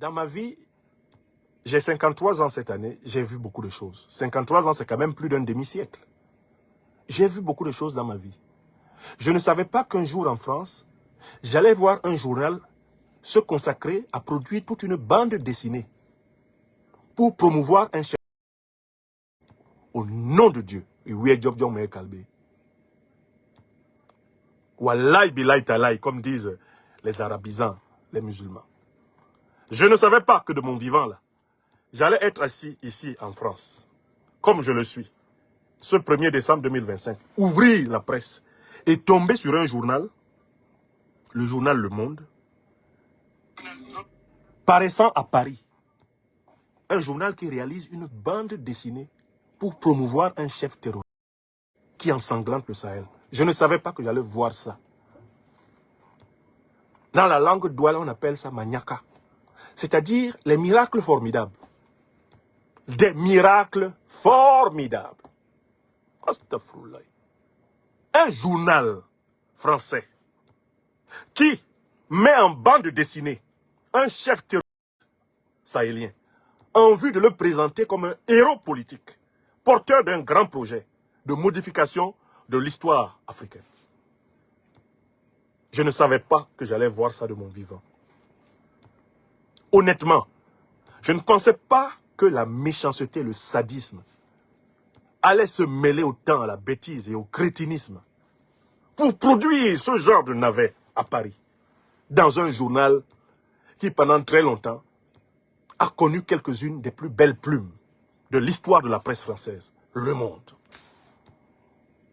Dans ma vie, j'ai 53 ans cette année, j'ai vu beaucoup de choses. 53 ans, c'est quand même plus d'un demi-siècle. J'ai vu beaucoup de choses dans ma vie. Je ne savais pas qu'un jour en France, j'allais voir un journal se consacrer à produire toute une bande dessinée pour promouvoir un chef. Au nom de Dieu. Wallahi billahi talahi, comme disent les arabisans, les musulmans. Je ne savais pas que de mon vivant là, j'allais être assis ici en France, comme je le suis, ce 1er décembre 2025, ouvrir la presse et tomber sur un journal, le journal Le Monde, paraissant à Paris. Un journal qui réalise une bande dessinée pour promouvoir un chef terroriste qui ensanglante le Sahel. Je ne savais pas que j'allais voir ça. Dans la langue douala, on appelle ça maniaka. C'est-à-dire les miracles formidables. Des miracles formidables. Astaghfirullah. Un journal français qui met en bande dessinée un chef terroriste sahélien en vue de le présenter comme un héros politique, porteur d'un grand projet de modification de l'histoire africaine. Je ne savais pas que j'allais voir ça de mon vivant. Honnêtement, je ne pensais pas que la méchanceté, le sadisme allait se mêler autant à la bêtise et au crétinisme pour produire ce genre de navet à Paris, dans un journal qui pendant très longtemps a connu quelques-unes des plus belles plumes de l'histoire de la presse française, Le Monde.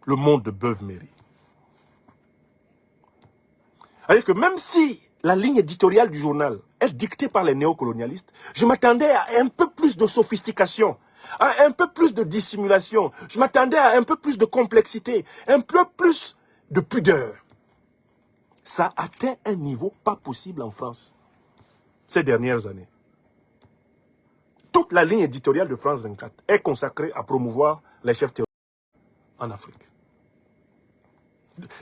Le Monde de Beuve-Méry. C'est-à-dire que même si la ligne éditoriale du journal est dictée par les néocolonialistes, je m'attendais à un peu plus de sophistication, à un peu plus de dissimulation, je m'attendais à un peu plus de complexité, un peu plus de pudeur. Ça atteint un niveau pas possible en France ces dernières années. Toute la ligne éditoriale de France 24 est consacrée à promouvoir les chefs terroristes en Afrique.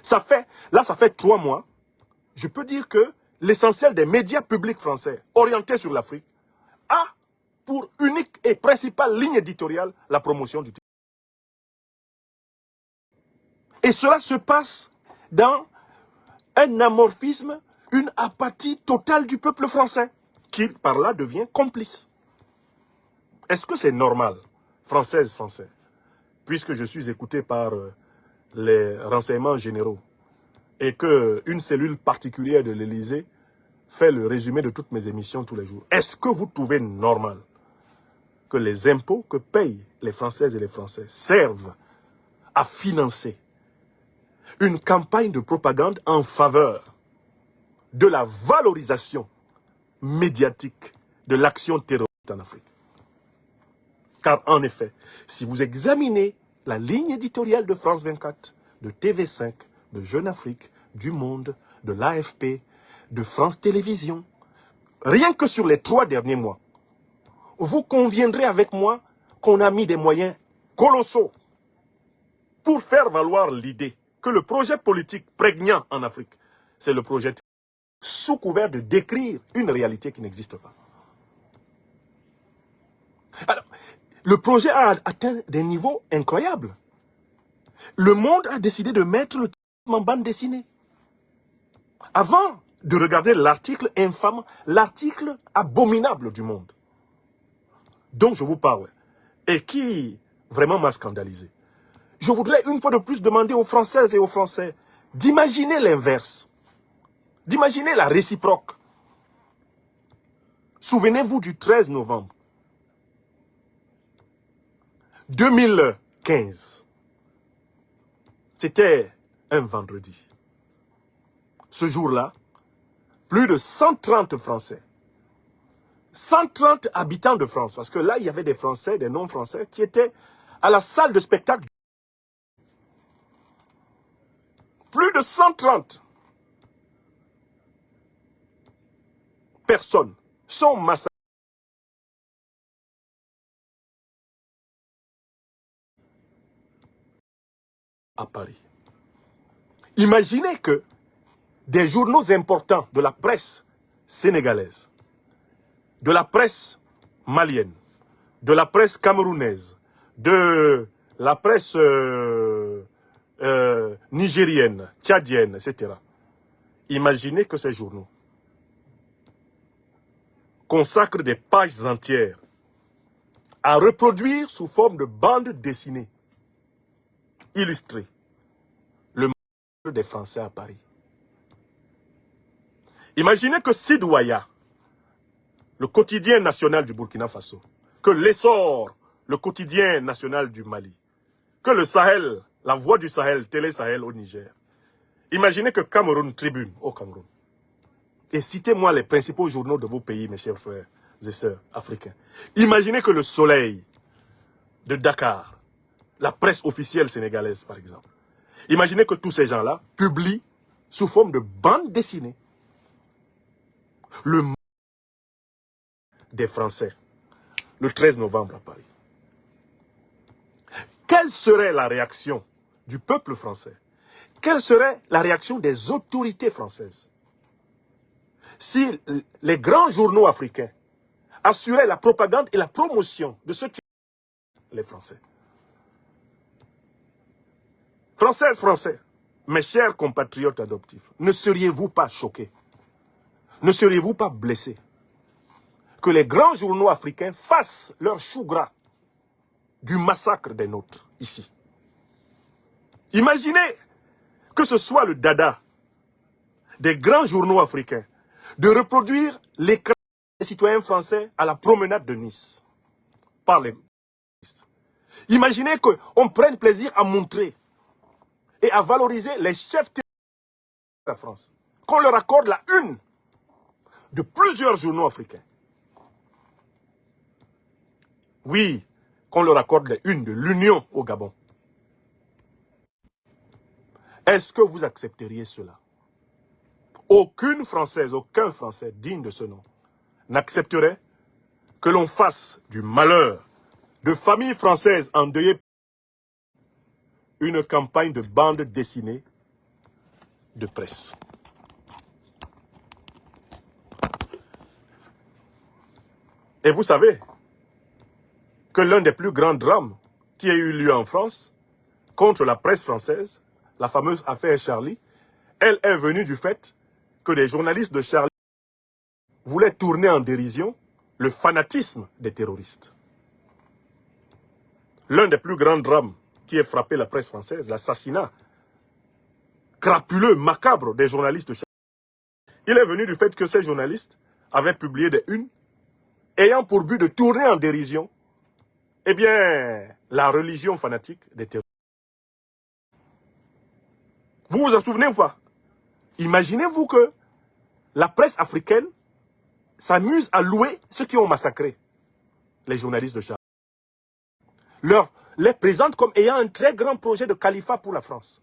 Ça fait 3 mois, je peux dire que l'essentiel des médias publics français orientés sur l'Afrique a pour unique et principale ligne éditoriale la promotion du terrorisme. Et cela se passe dans un amorphisme, une apathie totale du peuple français, qui par là devient complice. Est-ce que c'est normal, française, français, puisque je suis écouté par les renseignements généraux et qu'une cellule particulière de l'Élysée fait le résumé de toutes mes émissions tous les jours. Est-ce que vous trouvez normal que les impôts que payent les Françaises et les Français servent à financer une campagne de propagande en faveur de la valorisation médiatique de l'action terroriste en Afrique? Car en effet, si vous examinez la ligne éditoriale de France 24, de TV5, de Jeune Afrique, du Monde, de l'AFP, de France Télévisions, rien que sur les 3 derniers mois, vous conviendrez avec moi qu'on a mis des moyens colossaux pour faire valoir l'idée que le projet politique prégnant en Afrique, c'est le projet sous couvert de décrire une réalité qui n'existe pas. Alors, le projet a atteint des niveaux incroyables. Le Monde a décidé de mettre le en bande dessinée. Avant de regarder l'article infâme, l'article abominable du Monde, dont je vous parle, et qui vraiment m'a scandalisé. Je voudrais une fois de plus demander aux Françaises et aux Français d'imaginer l'inverse, d'imaginer la réciproque. Souvenez-vous du 13 novembre 2015. C'était un vendredi. Ce jour-là, plus de 130 Français, 130 habitants de France, parce que là, il y avait des Français, des non-Français, qui étaient à la salle de spectacle. Plus de 130 personnes sont massacrées à Paris. Imaginez que des journaux importants de la presse sénégalaise de la presse malienne, de la presse camerounaise, de la presse nigérienne, tchadienne, etc. Imaginez que ces journaux consacrent des pages entières à reproduire sous forme de bandes dessinées, illustrées, le massacre des Français à Paris. Imaginez que Sidouaya, le quotidien national du Burkina Faso, que l'Essor, le quotidien national du Mali, que le Sahel, la voix du Sahel, Télé Sahel au Niger. Imaginez que Cameroun Tribune au Cameroun. Et citez-moi les principaux journaux de vos pays, mes chers frères et sœurs africains. Imaginez que le Soleil de Dakar, la presse officielle sénégalaise par exemple, imaginez que tous ces gens-là publient sous forme de bande dessinée le des Français le 13 novembre à Paris. Quelle serait la réaction du peuple français? Quelle serait la réaction des autorités françaises si les grands journaux africains assuraient la propagande et la promotion de ceux qui les Français? Françaises, Français, mes chers compatriotes adoptifs, ne seriez-vous pas choqués? Ne seriez-vous pas blessés que les grands journaux africains fassent leur chou gras du massacre des nôtres, ici? Imaginez que ce soit le dada des grands journaux africains de reproduire l'écran des citoyens français à la promenade de Nice par les journalistes. Imaginez qu'on prenne plaisir à montrer et à valoriser les chefs de la France, qu'on leur accorde la une de plusieurs journaux africains. Oui, qu'on leur accorde la une de l'Union au Gabon. Est-ce que vous accepteriez cela? Aucune Française, aucun Français digne de ce nom n'accepterait que l'on fasse du malheur de familles françaises endeuillées une campagne de bande dessinée de presse. Et vous savez que l'un des plus grands drames qui a eu lieu en France contre la presse française, la fameuse affaire Charlie, elle est venue du fait que des journalistes de Charlie voulaient tourner en dérision le fanatisme des terroristes. L'un des plus grands drames qui a frappé la presse française, l'assassinat crapuleux, macabre des journalistes de Charlie, il est venu du fait que ces journalistes avaient publié des unes ayant pour but de tourner en dérision, eh bien, la religion fanatique des terroristes. Vous vous en souvenez ou pas? Imaginez-vous que la presse africaine s'amuse à louer ceux qui ont massacré les journalistes de Charlie. Les présente comme ayant un très grand projet de califat pour la France.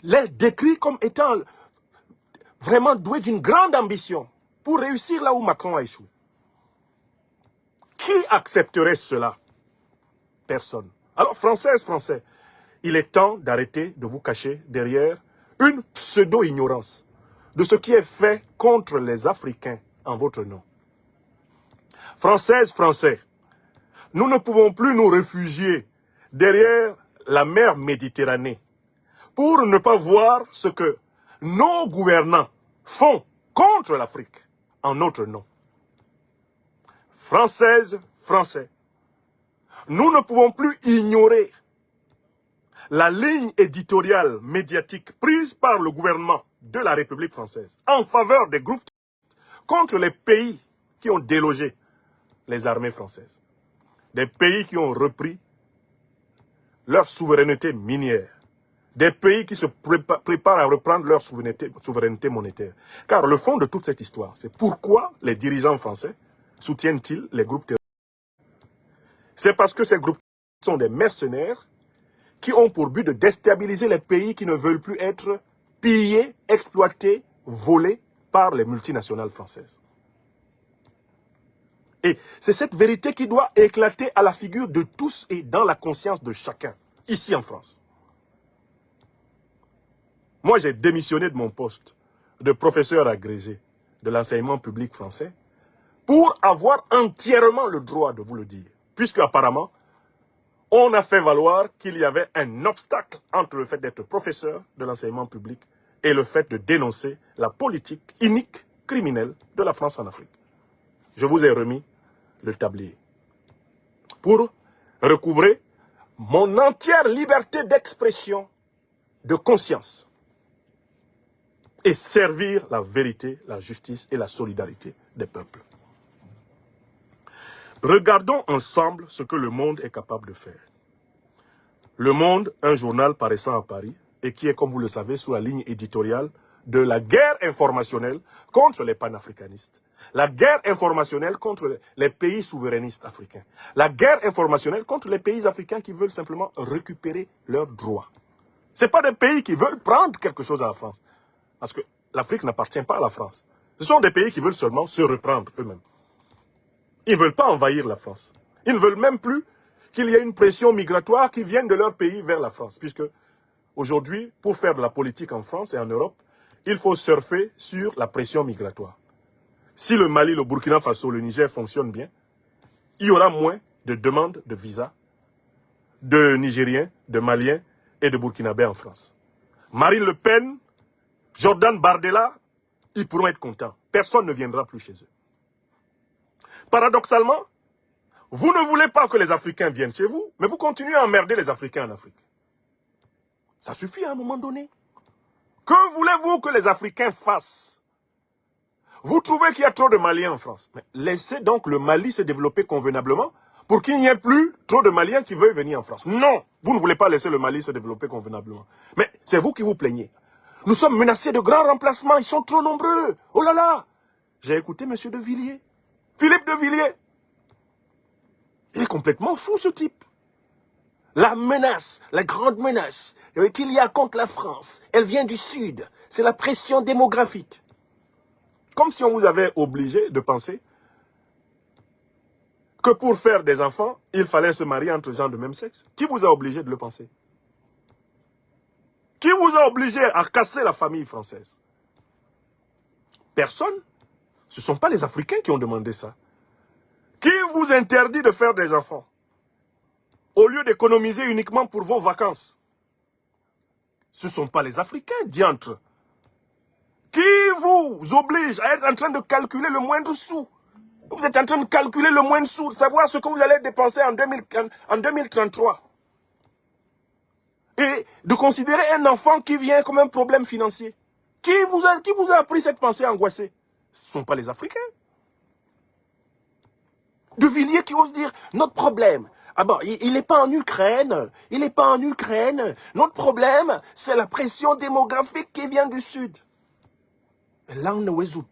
Les décrit comme étant vraiment doués d'une grande ambition pour réussir là où Macron a échoué. Qui accepterait cela? Personne. Alors, Françaises, Français, il est temps d'arrêter de vous cacher derrière une pseudo-ignorance de ce qui est fait contre les Africains en votre nom. Françaises, Français, nous ne pouvons plus nous réfugier derrière la mer Méditerranée pour ne pas voir ce que nos gouvernants font contre l'Afrique en notre nom. Françaises, Français, nous ne pouvons plus ignorer la ligne éditoriale médiatique prise par le gouvernement de la République française en faveur des groupes contre les pays qui ont délogé les armées françaises. Des pays qui ont repris leur souveraineté minière. Des pays qui se préparent à reprendre leur souveraineté monétaire. Car le fond de toute cette histoire, c'est pourquoi les dirigeants français soutiennent-ils les groupes terroristes? C'est parce que ces groupes sont des mercenaires qui ont pour but de déstabiliser les pays qui ne veulent plus être pillés, exploités, volés par les multinationales françaises. Et c'est cette vérité qui doit éclater à la figure de tous et dans la conscience de chacun, ici en France. Moi, j'ai démissionné de mon poste de professeur agrégé de l'enseignement public français pour avoir entièrement le droit de vous le dire. Puisque apparemment, on a fait valoir qu'il y avait un obstacle entre le fait d'être professeur de l'enseignement public et le fait de dénoncer la politique inique, criminelle de la France en Afrique. Je vous ai remis le tablier pour recouvrer mon entière liberté d'expression, de conscience et servir la vérité, la justice et la solidarité des peuples. Regardons ensemble ce que le Monde est capable de faire. Le Monde, un journal paraissant à Paris et qui est, comme vous le savez, sous la ligne éditoriale de la guerre informationnelle contre les panafricanistes, la guerre informationnelle contre les pays souverainistes africains, la guerre informationnelle contre les pays africains qui veulent simplement récupérer leurs droits. Ce n'est pas des pays qui veulent prendre quelque chose à la France, parce que l'Afrique n'appartient pas à la France. Ce sont des pays qui veulent seulement se reprendre eux-mêmes. Ils ne veulent pas envahir la France. Ils ne veulent même plus qu'il y ait une pression migratoire qui vienne de leur pays vers la France, puisque aujourd'hui, pour faire de la politique en France et en Europe, il faut surfer sur la pression migratoire. Si le Mali, le Burkina Faso, le Niger fonctionnent bien, il y aura moins de demandes de visa de Nigériens, de Maliens et de Burkinabés en France. Marine Le Pen, Jordan Bardella, ils pourront être contents. Personne ne viendra plus chez eux. Paradoxalement, vous ne voulez pas que les Africains viennent chez vous, mais vous continuez à emmerder les Africains en Afrique. Ça suffit à un moment donné. Que voulez-vous que les Africains fassent? Vous trouvez qu'il y a trop de Maliens en France. Mais laissez donc le Mali se développer convenablement pour qu'il n'y ait plus trop de Maliens qui veulent venir en France. Non, vous ne voulez pas laisser le Mali se développer convenablement. Mais c'est vous qui vous plaignez. Nous sommes menacés de grands remplacements, ils sont trop nombreux. Oh là là! J'ai écouté M. de Villiers, Philippe de Villiers. Il est complètement fou ce type. La menace, la grande menace qu'il y a contre la France, elle vient du Sud. C'est la pression démographique. Comme si on vous avait obligé de penser que pour faire des enfants, il fallait se marier entre gens de même sexe. Qui vous a obligé de le penser? Qui vous a obligé à casser la famille française? Personne. Ce ne sont pas les Africains qui ont demandé ça. Qui vous interdit de faire des enfants? Au lieu d'économiser uniquement pour vos vacances. Ce ne sont pas les Africains, diantre. Qui vous oblige à être en train de calculer le moindre sou? Vous êtes en train de calculer le moindre sou, de savoir ce que vous allez dépenser en 2033. Et de considérer un enfant qui vient comme un problème financier. Qui vous a appris cette pensée angoissée? Ce ne sont pas les Africains. De Villiers qui ose dire, notre problème, ah bon, il n'est pas en Ukraine, il n'est pas en Ukraine. Notre problème, c'est la pression démographique qui vient du Sud. Et là, on ne résout.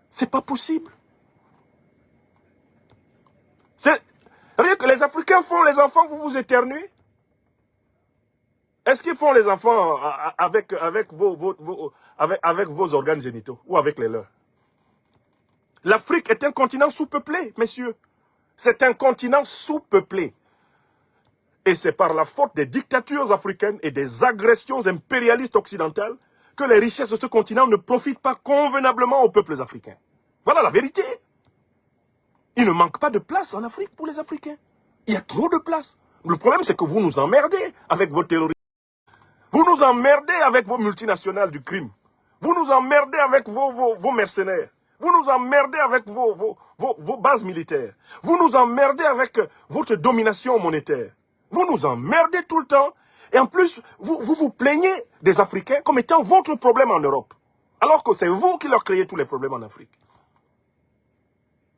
C'est pas possible. C'est rien que les Africains font les enfants, vous vous éternuez. Est-ce qu'ils font les enfants avec vos organes génitaux ou avec les leurs? L'Afrique est un continent sous-peuplé, messieurs. C'est un continent sous-peuplé. Et c'est par la faute des dictatures africaines et des agressions impérialistes occidentales que les richesses de ce continent ne profitent pas convenablement aux peuples africains. Voilà la vérité. Il ne manque pas de place en Afrique pour les Africains. Il y a trop de place. Le problème, c'est que vous nous emmerdez avec vos terroristes. Vous nous emmerdez avec vos multinationales du crime. Vous nous emmerdez avec vos mercenaires. Vous nous emmerdez avec vos bases militaires. Vous nous emmerdez avec votre domination monétaire. Vous nous emmerdez tout le temps. Et en plus, vous plaignez des Africains comme étant votre problème en Europe. Alors que c'est vous qui leur créez tous les problèmes en Afrique.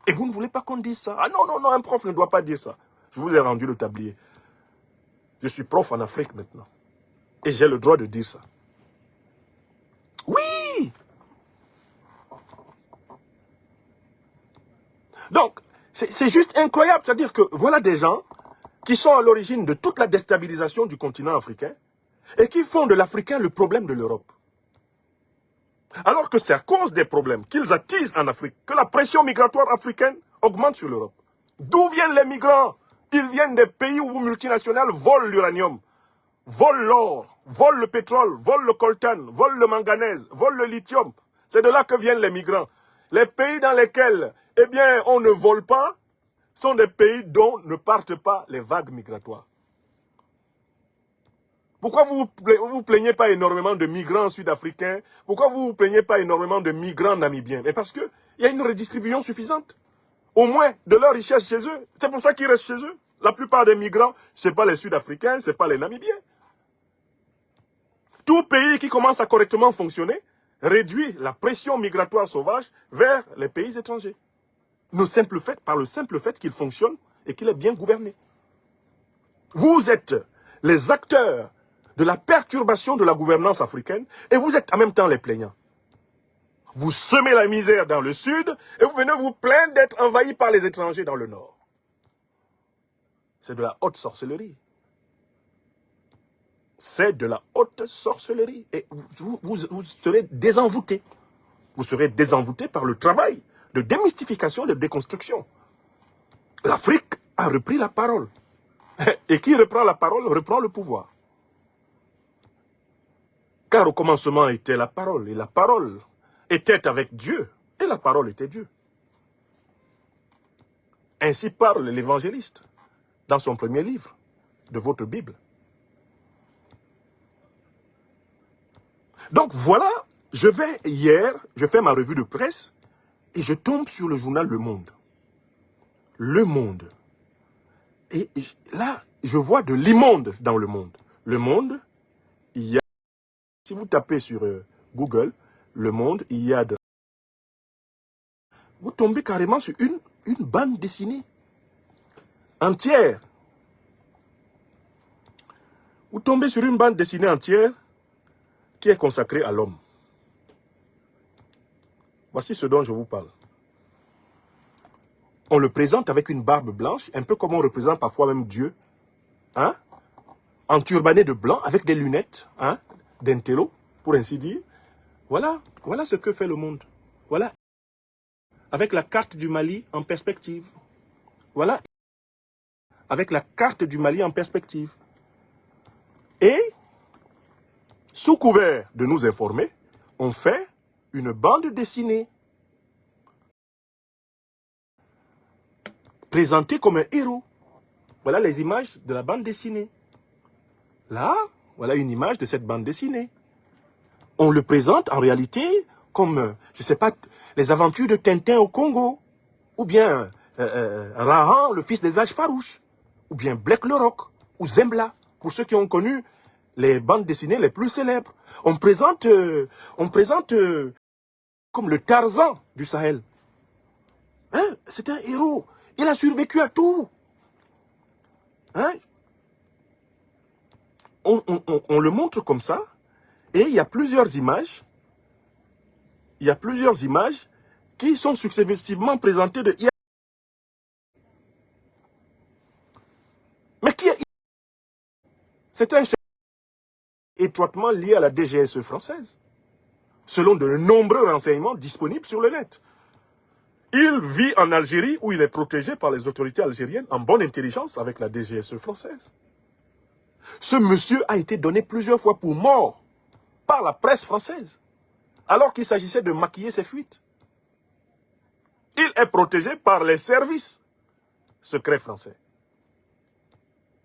Et vous ne voulez pas qu'on dise ça. Ah non, non, non, un prof ne doit pas dire ça. Je vous ai rendu le tablier. Je suis prof en Afrique maintenant. Et j'ai le droit de dire ça. Oui! Donc, c'est juste incroyable. C'est-à-dire que voilà des gens qui sont à l'origine de toute la déstabilisation du continent africain et qui font de l'Africain le problème de l'Europe. Alors que c'est à cause des problèmes qu'ils attisent en Afrique que la pression migratoire africaine augmente sur l'Europe. D'où viennent les migrants? Ils viennent des pays où vos multinationales volent l'uranium, volent l'or, volent le pétrole, volent le coltan, volent le manganèse, volent le lithium. C'est de là que viennent les migrants. Les pays dans lesquels, eh bien, on ne vole pas, sont des pays dont ne partent pas les vagues migratoires. Pourquoi vous vous plaignez pas énormément de migrants sud-africains? Pourquoi vous vous plaignez pas énormément de migrants namibiens? Mais parce qu'il y a une redistribution suffisante. Au moins de leur richesse chez eux. C'est pour ça qu'ils restent chez eux. La plupart des migrants, ce n'est pas les Sud-Africains, ce n'est pas les Namibiens. Tout pays qui commence à correctement fonctionner réduit la pression migratoire sauvage vers les pays étrangers. Par le simple fait qu'il fonctionne et qu'il est bien gouverné. Vous êtes les acteurs de la perturbation de la gouvernance africaine et vous êtes en même temps les plaignants. Vous semez la misère dans le sud et vous venez vous plaindre d'être envahi par les étrangers dans le nord. C'est de la haute sorcellerie. C'est de la haute sorcellerie. Et vous serez désenvoûtés. Vous serez désenvoûtés par le travail de démystification, de déconstruction. L'Afrique a repris la parole. Et qui reprend la parole, reprend le pouvoir. Car au commencement était la parole. Et la parole était avec Dieu. Et la parole était Dieu. Ainsi parle l'évangéliste dans son premier livre de votre Bible. Donc voilà, je fais ma revue de presse et je tombe sur le journal Le Monde. Le Monde. Et là, je vois de l'immonde dans Le Monde. Le Monde, il y a, si vous tapez sur Google, Le Monde, il y a de... Vous tombez carrément sur une bande dessinée entière. Vous tombez sur une bande dessinée entière qui est consacrée à l'homme. Voici ce dont je vous parle. On le présente avec une barbe blanche, un peu comme on représente parfois même Dieu, hein, enturbané de blanc, avec des lunettes, hein, d'intello, pour ainsi dire. Voilà ce que fait Le Monde. Voilà, avec la carte du Mali en perspective. Voilà, avec la carte du Mali en perspective. Et, sous couvert de nous informer, on fait une bande dessinée présentée comme un héros. Voilà les images de la bande dessinée. Là, voilà une image de cette bande dessinée. On le présente en réalité comme, je ne sais pas, les aventures de Tintin au Congo, ou bien Rahan, le fils des âges farouches, ou bien Black le Roc, ou Zembla, pour ceux qui ont connu les bandes dessinées les plus célèbres. On présente comme le Tarzan du Sahel. Hein? C'est un héros. Il a survécu à tout. Hein? On le montre comme ça. Et il y a plusieurs images. Il y a plusieurs images qui sont successivement présentées de... Mais qui est... C'est un chef étroitement lié à la DGSE française, selon de nombreux renseignements disponibles sur le net. Il vit en Algérie où il est protégé par les autorités algériennes en bonne intelligence avec la DGSE française. Ce monsieur a été donné plusieurs fois pour mort par la presse française, alors qu'il s'agissait de maquiller ses fuites. Il est protégé par les services secrets français.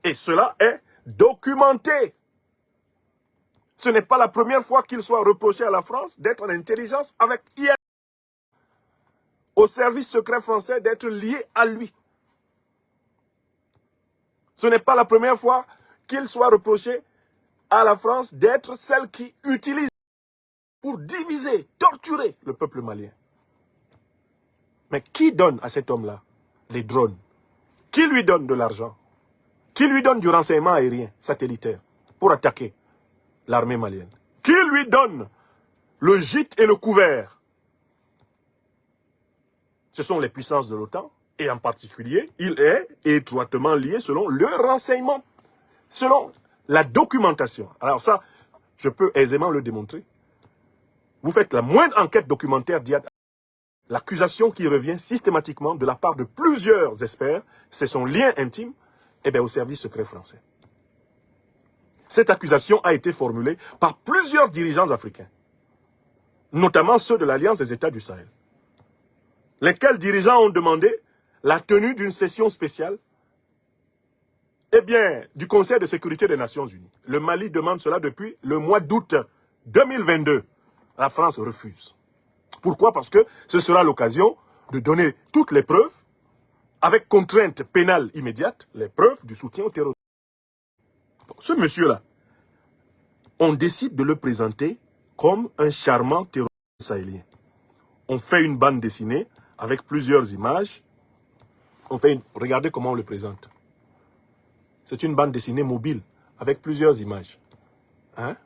Et cela est documenté. Ce n'est pas la première fois qu'il soit reproché à la France d'être en intelligence avec IS, au service secret français d'être lié à lui. Ce n'est pas la première fois qu'il soit reproché à la France d'être celle qui utilise pour diviser, torturer le peuple malien. Mais qui donne à cet homme-là les drones? Qui lui donne de l'argent? Qui lui donne du renseignement aérien, satellitaire, pour attaquer l'armée malienne? Qui lui donne le gîte et le couvert? Ce sont les puissances de l'OTAN, et en particulier, il est étroitement lié selon le renseignement, selon la documentation. Alors ça, je peux aisément le démontrer. Vous faites la moindre enquête documentaire d'IAD. L'accusation qui revient systématiquement de la part de plusieurs experts, c'est son lien intime au service secret français. Cette accusation a été formulée par plusieurs dirigeants africains, notamment ceux de l'Alliance des États du Sahel. lesquels dirigeants ont demandé la tenue d'une session spéciale, eh bien, du Conseil de sécurité des Nations Unies. Le Mali demande cela depuis le mois d'août 2022. La France refuse. Pourquoi? Parce que ce sera l'occasion de donner toutes les preuves, avec contrainte pénale immédiate, les preuves du soutien au terrorisme. Ce monsieur-là, on décide de le présenter comme un charmant terroriste sahélien. On fait une bande dessinée avec plusieurs images. Regardez comment on le présente. C'est une bande dessinée mobile avec plusieurs images. Hein?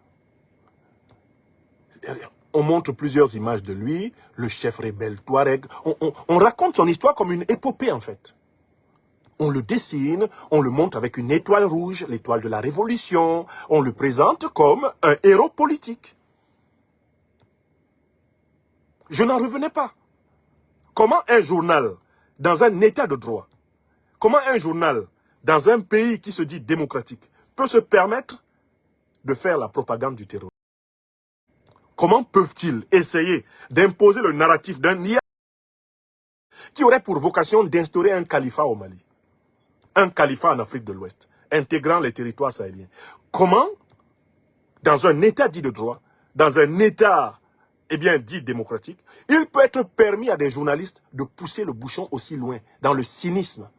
On montre plusieurs images de lui, le chef rebelle Touareg. On raconte son histoire comme une épopée en fait. On le dessine, on le montre avec une étoile rouge, l'étoile de la révolution. On le présente comme un héros politique. Je n'en revenais pas. Comment un journal, dans un état de droit, comment un journal, dans un pays qui se dit démocratique, peut se permettre de faire la propagande du terrorisme? Comment peuvent-ils essayer d'imposer le narratif d'un IA qui aurait pour vocation d'instaurer un califat au Mali, un califat en Afrique de l'Ouest, intégrant les territoires sahéliens? Comment, dans un état dit de droit, dans un état dit démocratique, il peut être permis à des journalistes de pousser le bouchon aussi loin, dans le cynisme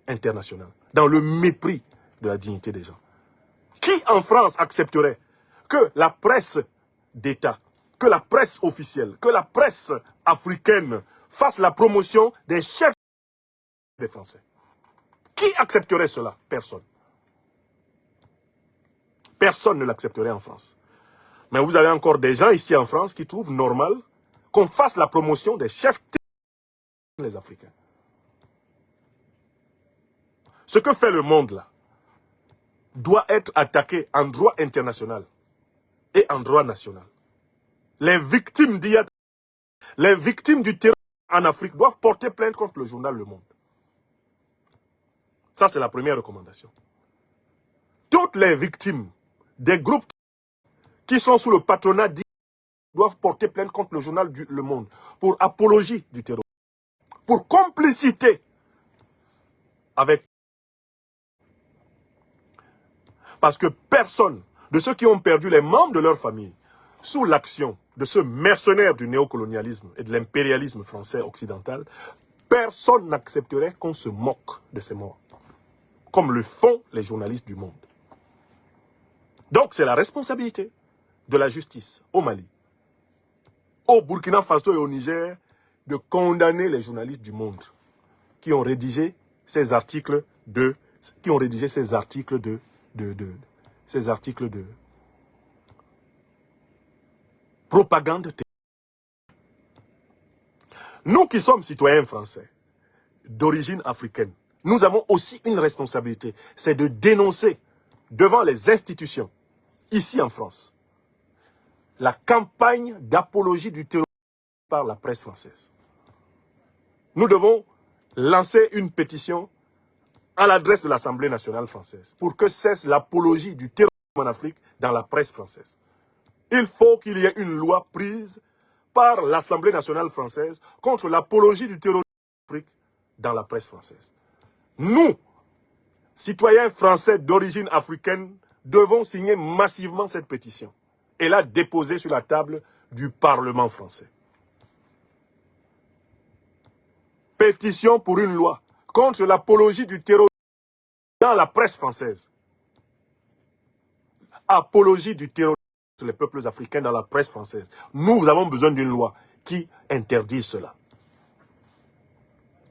international, dans le mépris de la dignité des gens? Qui en France accepterait que la presse d'État, que la presse officielle, que la presse africaine fasse la promotion des chefs des Français? Qui accepterait cela? Personne. Personne ne l'accepterait en France. Mais vous avez encore des gens ici en France qui trouvent normal qu'on fasse la promotion des chefs des Africains. Ce que fait le monde là doit être attaqué en droit international et en droit national. Les victimes d'IA, les victimes du terrorisme en Afrique doivent porter plainte contre le journal Le Monde. Ça, c'est la première recommandation. Toutes les victimes des groupes qui sont sous le patronat d'IA doivent porter plainte contre le journal Le Monde pour apologie du terrorisme, pour complicité avec... Parce que personne de ceux qui ont perdu les membres de leur famille sous l'action de ce mercenaire du néocolonialisme et de l'impérialisme français occidental, personne n'accepterait qu'on se moque de ces morts, comme le font les journalistes du monde. Donc c'est la responsabilité de la justice au Mali, au Burkina Faso et au Niger, de condamner les journalistes du monde qui ont rédigé ces articles de propagande. Nous qui sommes citoyens français, d'origine africaine, nous avons aussi une responsabilité, c'est de dénoncer devant les institutions, ici en France, la campagne d'apologie du terrorisme par la presse française. Nous devons lancer une pétition à l'adresse de l'Assemblée nationale française pour que cesse l'apologie du terrorisme en Afrique dans la presse française. Il faut qu'il y ait une loi prise par l'Assemblée nationale française contre l'apologie du terrorisme en Afrique dans la presse française. Nous, citoyens français d'origine africaine, devons signer massivement cette pétition et la déposer sur la table du Parlement français. Pétition pour une loi contre l'apologie du terrorisme dans la presse française. Apologie du terrorisme sur les peuples africains dans la presse française. Nous avons besoin d'une loi qui interdise cela.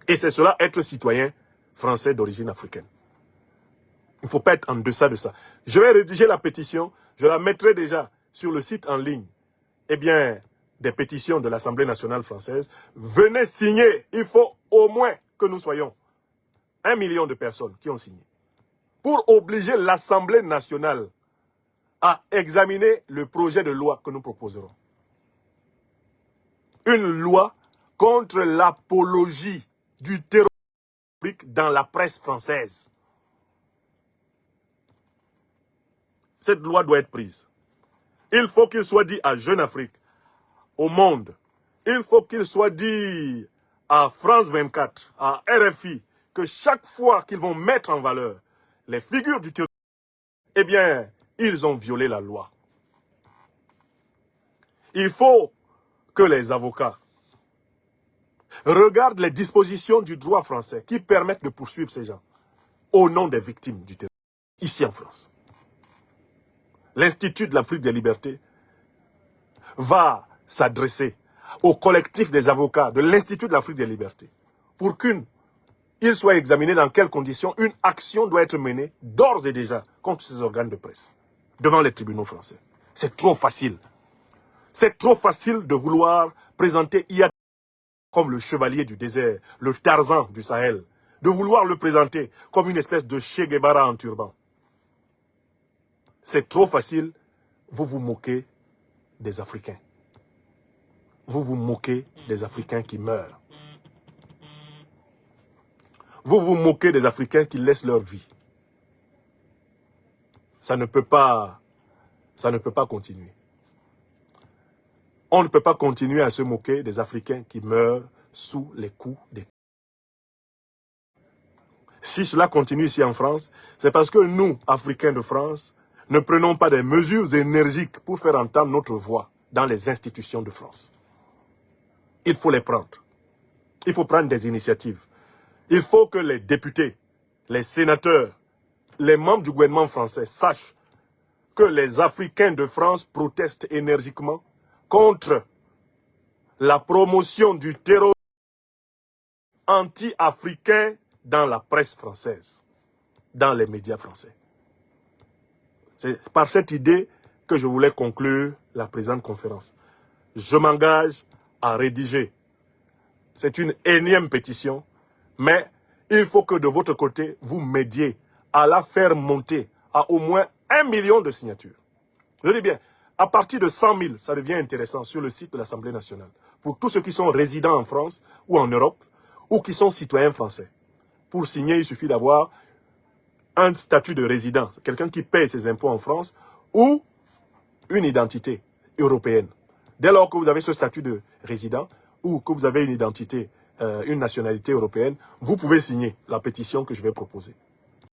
Et c'est cela, être citoyen français d'origine africaine. Il ne faut pas être en deçà de ça. Je vais rédiger la pétition, je la mettrai déjà sur le site en ligne. Eh bien, des pétitions de l'Assemblée nationale française. Venez signer. Il faut au moins que nous soyons 1 million de personnes qui ont signé. Pour obliger l'Assemblée nationale à examiner le projet de loi que nous proposerons. Une loi contre l'apologie du terrorisme dans la presse française. Cette loi doit être prise. Il faut qu'il soit dit à Jeune Afrique, au monde. Il faut qu'il soit dit à France 24, à RFI, que chaque fois qu'ils vont mettre en valeur les figures du terrorisme, eh bien, ils ont violé la loi. Il faut que les avocats regardent les dispositions du droit français qui permettent de poursuivre ces gens au nom des victimes du terrorisme, ici en France. L'Institut de l'Afrique des libertés va s'adresser au collectif des avocats de l'Institut de l'Afrique des libertés pour qu'il soit examiné dans quelles conditions une action doit être menée d'ores et déjà contre ces organes de presse devant les tribunaux français. C'est trop facile. C'est trop facile de vouloir présenter IA comme le chevalier du désert, le Tarzan du Sahel, de vouloir le présenter comme une espèce de Che Guevara en turban. C'est trop facile, vous vous moquez des Africains. Vous vous moquez des Africains qui meurent. Vous vous moquez des Africains qui laissent leur vie. Ça ne peut pas continuer. On ne peut pas continuer à se moquer des Africains qui meurent sous les coups des... Si cela continue ici en France, c'est parce que nous, Africains de France, ne prenons pas des mesures énergiques pour faire entendre notre voix dans les institutions de France. Il faut les prendre. Il faut prendre des initiatives. Il faut que les députés, les sénateurs, les membres du gouvernement français sachent que les Africains de France protestent énergiquement contre la promotion du terrorisme anti-africain dans la presse française, dans les médias français. C'est par cette idée que je voulais conclure la présente conférence. Je m'engage à rédiger. C'est une énième pétition, mais il faut que de votre côté, vous m'aidiez à la faire monter à au moins 1 million de signatures. Je dis bien, à partir de 100 000, ça devient intéressant sur le site de l'Assemblée nationale. Pour tous ceux qui sont résidents en France ou en Europe, ou qui sont citoyens français. Pour signer, il suffit d'avoir un statut de résident, quelqu'un qui paye ses impôts en France, ou une identité européenne. Dès lors que vous avez ce statut de résident, ou que vous avez une identité, une nationalité européenne, vous pouvez signer la pétition que je vais proposer.